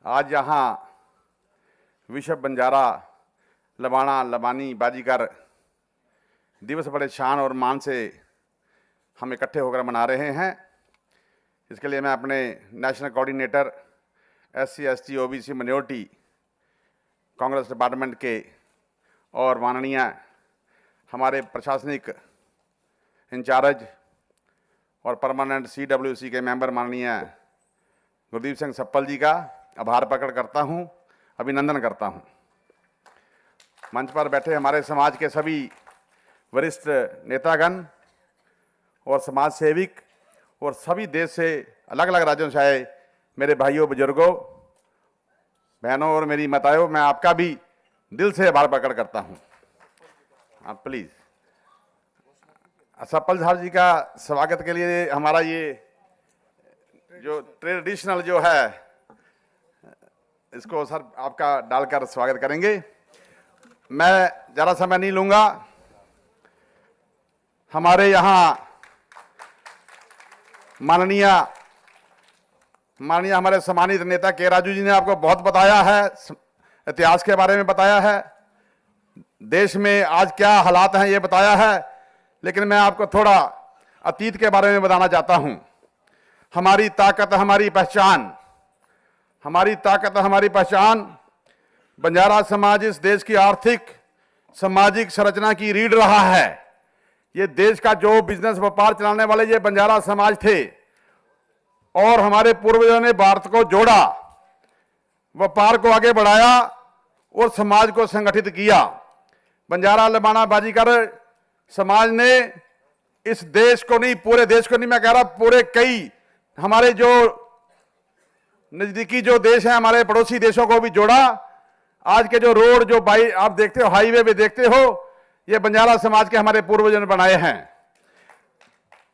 आज यहाँ विश्व बंजारा लबाना लबानी बाजीगर दिवस बड़े शान और मान से हम इकट्ठे होकर मना रहे हैं। इसके लिए मैं अपने national coordinator SC ST OBC minority Congress department के और माननीय हमारे प्रशासनिक इंचार्ज और परमानेंट CWC के मेंबर माननीय गुरदीप सिंह सप्पल जी का आभार प्रकट करता हूं, अभिनंदन करता हूं। मंच पर बैठे हमारे समाज के सभी वरिष्ठ नेतागण और समाज सेविक और सभी देश से अलग अलग राज्यों से आए मेरे भाइयों, बुजुर्गों, बहनों और मेरी माताओं, मैं आपका भी दिल से आभार प्रकट करता हूं। आप प्लीज सप्पल साहब जी का स्वागत के लिए हमारा ये जो ट्रेडिशनल जो है इसको सर आपका डालकर स्वागत करेंगे। मैं ज़्यादा समय नहीं लूँगा। हमारे यहाँ माननीय हमारे सम्मानित नेता के राजू जी ने आपको बहुत बताया है, इतिहास के बारे में बताया है, देश में आज क्या हालात हैं ये बताया है, लेकिन मैं आपको थोड़ा अतीत के बारे में बताना चाहता हूँ। हमारी ताकत हमारी पहचान, हमारी ताकत हमारी पहचान। बंजारा समाज इस देश की आर्थिक सामाजिक संरचना की रीढ़ रहा है। ये देश का जो बिजनेस व्यापार चलाने वाले ये बंजारा समाज थे और हमारे पूर्वजों ने भारत को जोड़ा, व्यापार को आगे बढ़ाया और समाज को संगठित किया। बंजारा लबाना बाजीगर समाज ने इस देश को नहीं, पूरे देश को नहीं मैं कह रहा, पूरे कई हमारे जो नजदीकी जो देश हैं, हमारे पड़ोसी देशों को भी जोड़ा। आज के जो रोड जो बाई आप देखते हो, हाईवे भी देखते हो, ये बंजारा समाज के हमारे पूर्वजों ने बनाए हैं।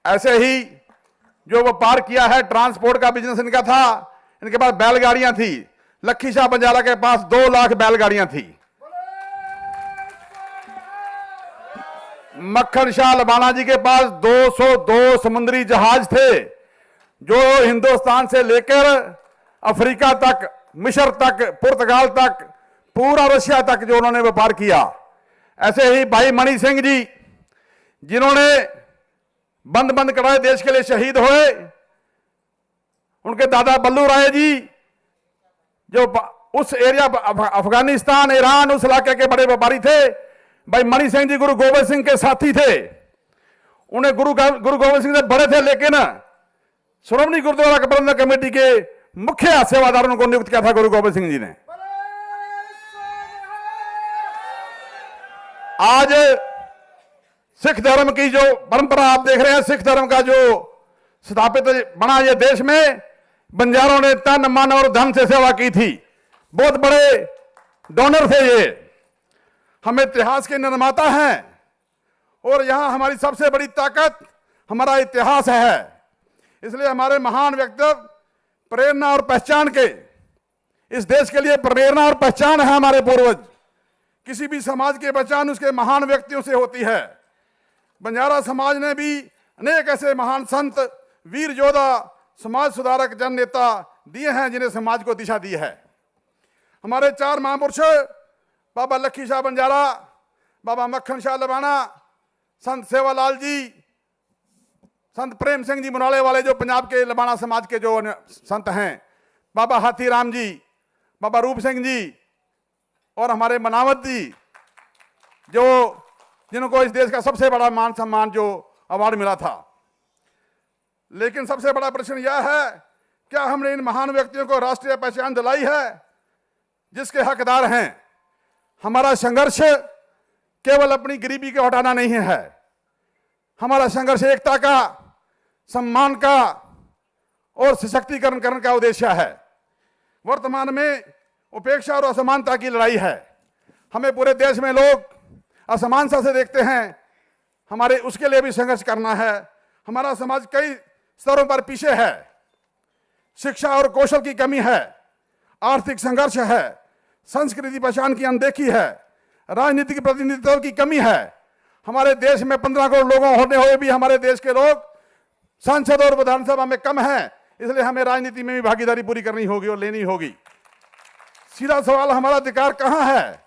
ऐसे ही जो व्यापार किया है, ट्रांसपोर्ट का बिजनेस इनका था। इनके पास बैलगाड़ियां थी। लखी शाह बंजारा के पास 2 लाख बैलगाड़ियां थी। मक्खन शाह लबाना जी के पास 202 समुद्री जहाज थे, जो हिंदुस्तान से लेकर अफ्रीका तक, मिस्र तक, पुर्तगाल तक, पूरा रशिया तक जो उन्होंने व्यापार किया। ऐसे ही भाई मणि सिंह जी, जिन्होंने बंद बंद कड़ाए देश के लिए शहीद हुए, उनके दादा बल्लू राय जी जो उस एरिया अफगानिस्तान, ईरान, उस इलाके के बड़े व्यापारी थे। भाई मणि सिंह जी गुरु गोबिंद सिंह के साथी थे। उन्हें गुरु गोबिंद सिंह से बड़े थे, लेकिन श्रोमणी गुरुद्वारा प्रबंधक कमेटी के मुख्य सेवादारों को नियुक्त किया था गुरु गोबिंद सिंह जी ने। आज सिख धर्म की जो परंपरा आप देख रहे हैं, सिख धर्म का जो स्थापित बना ये देश में, बंजारों ने तन मन और धन से सेवा की थी। बहुत बड़े डोनर थे ये। हम इतिहास के निर्माता हैं और यहां हमारी सबसे बड़ी ताकत हमारा इतिहास है। इसलिए हमारे महान व्यक्तित्व प्रेरणा और पहचान के, इस देश के लिए प्रेरणा और पहचान है हमारे पूर्वज। किसी भी समाज की पहचान उसके महान व्यक्तियों से होती है। बंजारा समाज ने भी अनेक ऐसे महान संत, वीर योद्धा, समाज सुधारक, जन नेता दिए हैं जिन्हें समाज को दिशा दी है। हमारे 4 महापुरुष बाबा लखी शाह बंजारा, बाबा मक्खन शाह लबाना, संत सेवालाल जी, संत प्रेम सिंह जी मुनाले वाले जो पंजाब के लबाना समाज के जो संत हैं, बाबा हाथीराम जी, बाबा रूप सिंह जी और हमारे मनावत जी, जो जिनको इस देश का सबसे बड़ा मान सम्मान जो अवार्ड मिला था। लेकिन सबसे बड़ा प्रश्न यह है, क्या हमने इन महान व्यक्तियों को राष्ट्रीय पहचान दिलाई है जिसके हकदार हैं? हमारा संघर्ष केवल अपनी गरीबी को हटाना नहीं है। हमारा संघर्ष एकता का, सम्मान का और सशक्तिकरण करने का उद्देश्य है। वर्तमान में उपेक्षा और असमानता की लड़ाई है। हमें पूरे देश में लोग असमानता से देखते हैं, हमारे उसके लिए भी संघर्ष करना है। हमारा समाज कई स्तरों पर पीछे है। शिक्षा और कौशल की कमी है, आर्थिक संघर्ष है, संस्कृति पहचान की अनदेखी है, राजनीतिक प्रतिनिधित्व की कमी है। हमारे देश में 15 करोड़ लोगों होने हुए भी हमारे देश के लोग संसद और विधानसभा में कम हैं। इसलिए हमें राजनीति में भी भागीदारी पूरी करनी होगी और लेनी होगी। सीधा सवाल, हमारा अधिकार कहां है?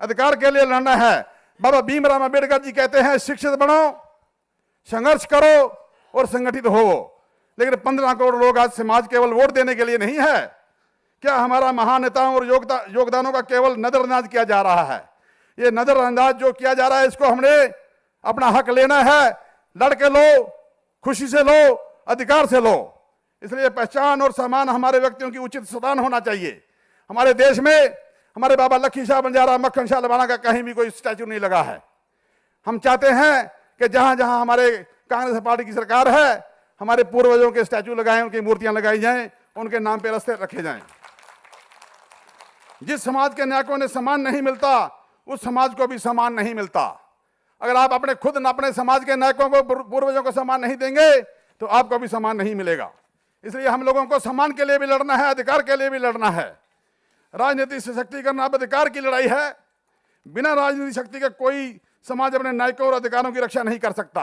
अधिकार के लिए लड़ना है। बाबा भीमराव अंबेडकर जी कहते हैं शिक्षित बनो, संघर्ष करो और संगठित हो। लेकिन 15 करोड़ लोग आज समाज केवल वोट देने के लिए नहीं है। क्या हमारा महान नेताओं और योगदानों का केवल नजरअंदाज किया जा रहा है? ये नजरअंदाज जो किया जा रहा है, इसको हमने अपना हक लेना है। लड़के लो, खुशी से लो, अधिकार से लो। इसलिए पहचान और सम्मान हमारे व्यक्तियों की उचित स्थान होना चाहिए। हमारे देश में हमारे बाबा लखी शाह बंजारा, मक्खन शाह लबाना का कहीं भी कोई स्टैचू नहीं लगा है। हम चाहते हैं कि जहां जहां हमारे कांग्रेस पार्टी की सरकार है, हमारे पूर्वजों के स्टैचू लगाएं, उनकी मूर्तियां लगाई जाएं, उनके नाम पे रास्ते रखे जाएं। जिस समाज के नायकों ने सम्मान नहीं मिलता, उस समाज को भी सम्मान नहीं मिलता। अगर आप अपने समाज के नायकों को, पूर्वजों को सम्मान नहीं देंगे तो आपको भी सम्मान नहीं मिलेगा। इसलिए हम लोगों को सम्मान के लिए भी लड़ना है, अधिकार के लिए भी लड़ना है। राजनीति सशक्तिकरण अब अधिकार की लड़ाई है। बिना राजनीतिक शक्ति के कोई समाज अपने नायकों और अधिकारों की रक्षा नहीं कर सकता।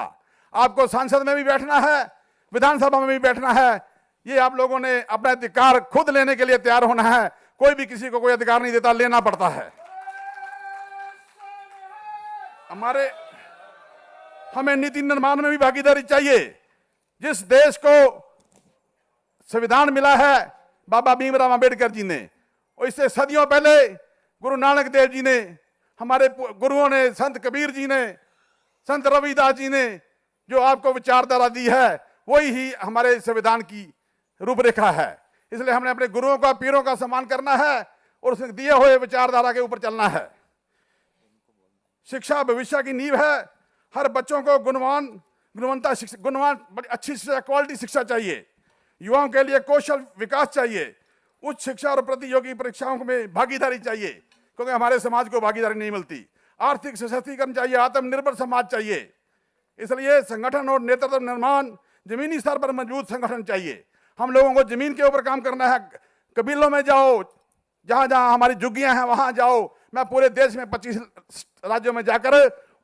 आपको संसद में भी बैठना है, विधानसभा में भी बैठना है। ये आप लोगों ने अपना अधिकार खुद लेने के लिए तैयार होना है। कोई भी किसी को कोई अधिकार नहीं देता, लेना पड़ता है। हमें नीति निर्माण में भी भागीदारी चाहिए। जिस देश को संविधान मिला है बाबा भीमराव अंबेडकर जी ने, और इससे सदियों पहले गुरु नानक देव जी ने, हमारे गुरुओं ने, संत कबीर जी ने, संत रविदास जी ने जो आपको विचारधारा दी है, वही ही हमारे संविधान की रूपरेखा है। इसलिए हमने अपने गुरुओं का, पीरों का सम्मान करना है और उसने दिए हुए विचारधारा के ऊपर चलना है। शिक्षा भविष्य की नींव है। हर बच्चों को अच्छी शिक्षा, क्वालिटी शिक्षा चाहिए। युवाओं के लिए कौशल विकास चाहिए। उच्च शिक्षा और प्रतियोगी परीक्षाओं में भागीदारी चाहिए, क्योंकि हमारे समाज को भागीदारी नहीं मिलती। आर्थिक सशक्तिकरण चाहिए, आत्मनिर्भर समाज चाहिए। इसलिए संगठन और नेतृत्व निर्माण, जमीनी स्तर पर मजबूत संगठन चाहिए। हम लोगों को जमीन के ऊपर काम करना है। कबीलों में जाओ, जहां जहां हमारी झुग्गियां हैं वहां जाओ। मैं पूरे देश में 25 राज्यों में जाकर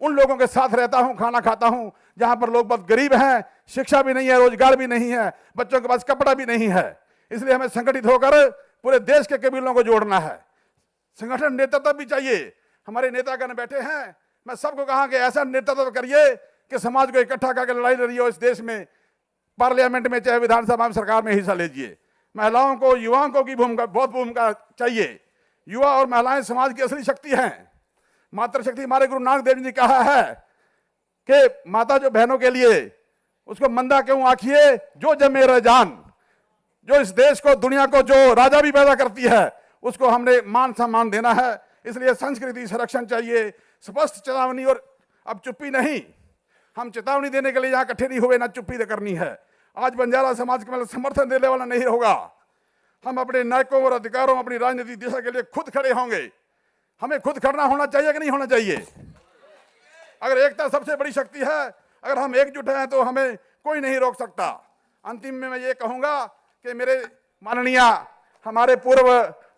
उन लोगों के साथ रहता हूं, खाना खाता हूं, जहां पर लोग बहुत गरीब हैं, शिक्षा भी नहीं है, रोजगार भी नहीं है, बच्चों के पास कपड़ा भी नहीं है। इसलिए हमें संगठित होकर पूरे देश के कबीलों को जोड़ना है। संगठन नेतृत्व भी चाहिए। हमारे नेतागण बैठे हैं, मैं सबको कहा कि ऐसा नेतृत्व करिए कि समाज को इकट्ठा करके लड़ाई लड़िए। इस देश में पार्लियामेंट में, चाहे विधानसभा में, सरकार में हिस्सा लीजिए। महिलाओं को, युवाओं को की बहुत भूमिका चाहिए। युवा और महिलाएं समाज की असली शक्ति हैं। मातृशक्ति हमारे गुरु नानक देव जी ने कहा है कि माता जो बहनों के लिए, उसको मंदा क्यों आखिए जो जमे रह जान। जो इस देश को, दुनिया को, जो राजा भी पैदा करती है, उसको हमने मान सम्मान देना है। इसलिए संस्कृति संरक्षण चाहिए, स्पष्ट चेतावनी। और अब चुप्पी नहीं, हम चेतावनी देने के लिए यहाँ इकट्ठे नहीं हुए, ना चुप्पी करनी है। आज बंजारा समाज के मतलब समर्थन देने वाला नहीं होगा। हम अपने नायकों और अधिकारों, अपनी राजनीतिक दिशा के लिए खुद खड़े होंगे। हमें खुद खड़ना होना चाहिए कि नहीं होना चाहिए? अगर एकता सबसे बड़ी शक्ति है, अगर हम एकजुट हैं तो हमें कोई नहीं रोक सकता। अंतिम में मैं ये कहूंगा कि मेरे माननीय हमारे पूर्व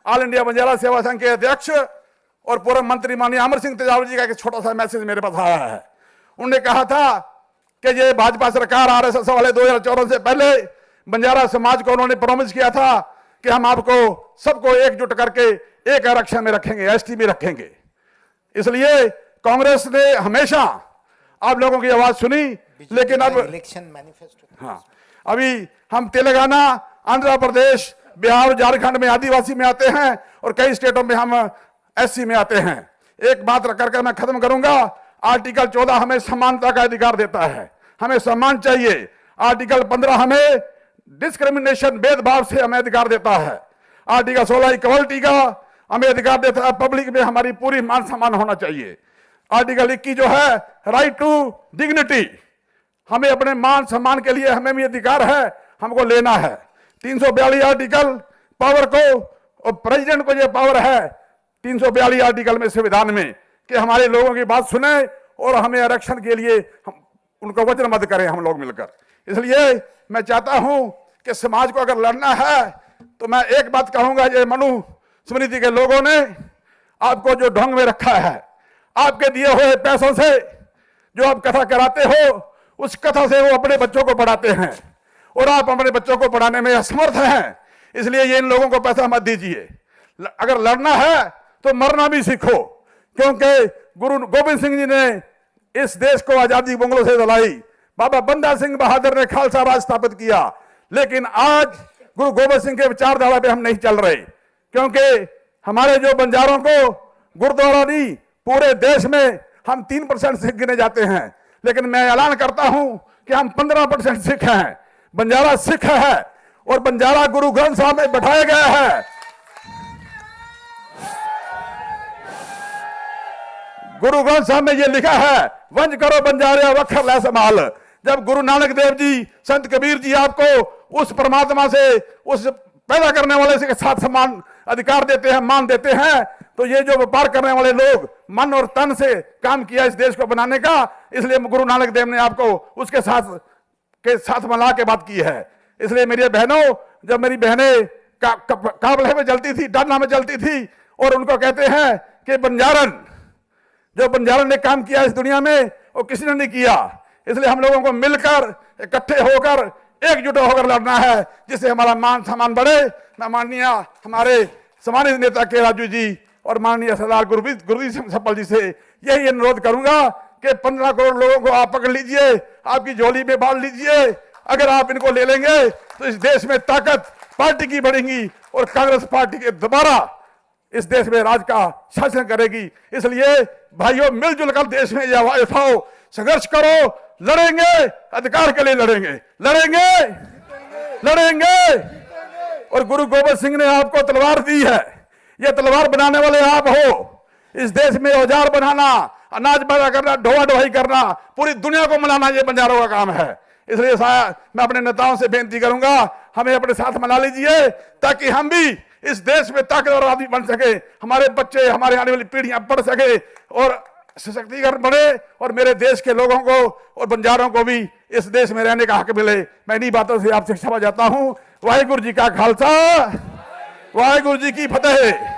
ऑल इंडिया बंजारा सेवा संघ के अध्यक्ष और पूर्व मंत्री माननीय अमर सिंह तेजावल जी का एक छोटा सा मैसेज मेरे पास आया है। उन्होंने कहा था कि ये भाजपा सरकार, आरएसएस वाले 2014 से पहले बंजारा समाज को उन्होंने प्रॉमिस किया था कि हम आपको सबको एकजुट करके एक आरक्षण में रखेंगे, एसटी में रखेंगे। इसलिए कांग्रेस ने हमेशा आप लोगों की आवाज सुनी, लेकिन अब इलेक्शन मैनिफेस्टो, हाँ, अभी हम तेलंगाना, आंध्र प्रदेश, बिहार, झारखंड में आदिवासी में आते हैं और कई स्टेटों में हम एससी में आते हैं। एक बात रख कर मैं खत्म करूंगा। आर्टिकल 14 हमें समानता का अधिकार देता है, हमें सम्मान चाहिए। आर्टिकल 15 हमें डिस्क्रिमिनेशन, भेदभाव से हमें अधिकार देता है। आर्टिकल 16 इक्वलिटी का हमें अधिकार देता है। पब्लिक में हमारी पूरी मान सम्मान होना चाहिए। आर्टिकल 21 जो है राइट टू डिग्निटी, हमें अपने मान सम्मान के लिए हमें भी अधिकार है, हमको लेना है। 342 आर्टिकल पावर को, और प्रेसिडेंट को ये पावर है 342 आर्टिकल में संविधान में कि हमारे लोगों की बात सुने और हमें आरक्षण के लिए हम उनको वचनबद्ध करें हम लोग मिलकर। इसलिए मैं चाहता हूं कि समाज को अगर लड़ना है तो मैं एक बात कहूंगा, ये मनु स्मृति के लोगों ने आपको जो ढंग में रखा है, आपके दिए हुए पैसों से जो आप कथा कराते हो, उस कथा से वो अपने बच्चों को पढ़ाते हैं और आप अपने बच्चों को पढ़ाने में असमर्थ हैं। इसलिए ये इन लोगों को पैसा मत दीजिए। अगर लड़ना है तो मरना भी सीखो, क्योंकि गुरु गोबिंद सिंह जी ने इस देश को आजादी मुगलों से दिलाई, बाबा बंदा सिंह बहादुर ने खालसा राज स्थापित किया। लेकिन आज गुरु गोबिंद सिंह के विचारधारा पे हम नहीं चल रहे, क्योंकि हमारे जो बंजारों को गुरुद्वारा नहीं पूरे देश में हम 3% सिख गिने जाते हैं, लेकिन मैं ऐलान करता हूं कि हम 15% सिख हैं। बंजारा सिख है और बंजारा गुरु ग्रंथ साहब में बैठाया गया है। गुरु ग्रंथ साहब में यह लिखा है, वंज करो बंजारे वखर लै संभाल। जब गुरु नानक देव जी, संत कबीर जी आपको उस परमात्मा से, उस पैदा करने वाले से साथ समान अधिकार देते हैं, मान देते हैं, तो ये जो व्यापार करने वाले लोग मन और तन से काम किया इस देश को बनाने का, इसलिए गुरु नानक देव ने आपको उसके साथ मिला के बात की है। इसलिए मेरी बहनों, जब मेरी बहनें काबले में जलती थी, डालना में जलती थी, और उनको कहते हैं कि बंजारन, जो बंजारन ने काम किया इस दुनिया में वो किसी ने नहीं किया। इसलिए हम लोगों को मिलकर, इकट्ठे होकर, एकजुट होकर लड़ना है, जिससे हमारा मान सम्मान बढ़े। मैं माननीय हमारे सम्मानित नेता के राजू जी और माननीय सरदार गुरवीर सिंह सप्पल जी से यही अनुरोध करूंगा कि 15 करोड़ लोगों को आप पकड़ लीजिए, आपकी झोली में बांध लीजिए। अगर आप इनको ले लेंगे तो इस देश में ताकत पार्टी की बढ़ेगी और कांग्रेस पार्टी के दोबारा इस देश में राज का शासन करेगी। इसलिए भाइयों, मिलजुल कर देश में यह आवाज उठाओ, संघर्ष करो, लड़ेंगे, अधिकार के लिए लड़ेंगे, लड़ेंगे, लड़ेंगे। और गुरु गोबिंद सिंह ने आपको तलवार दी है, यह तलवार बनाने वाले आप हो। इस देश में औजार बनाना, अनाज पैदा करना, ढोआ ढोई करना, पूरी दुनिया को मिलाना, यह बंजारों का काम है। इसलिए मैं अपने नेताओं से बेनती करूंगा, हमें अपने साथ मिला लीजिए, ताकि हम भी इस देश में ताकतवर आदमी बन सके, हमारे बच्चे, हमारे आने वाली पीढ़ियां पढ़ सके और सशक्तिकरण बढ़े, और मेरे देश के लोगों को और बंजारों को भी इस देश में रहने का हक मिले। मैं इन्हीं बातों से आपसे क्षमा चाहता हूं। वाहिगुरु जी का खालसा, वाहिगुरु जी की फतेह।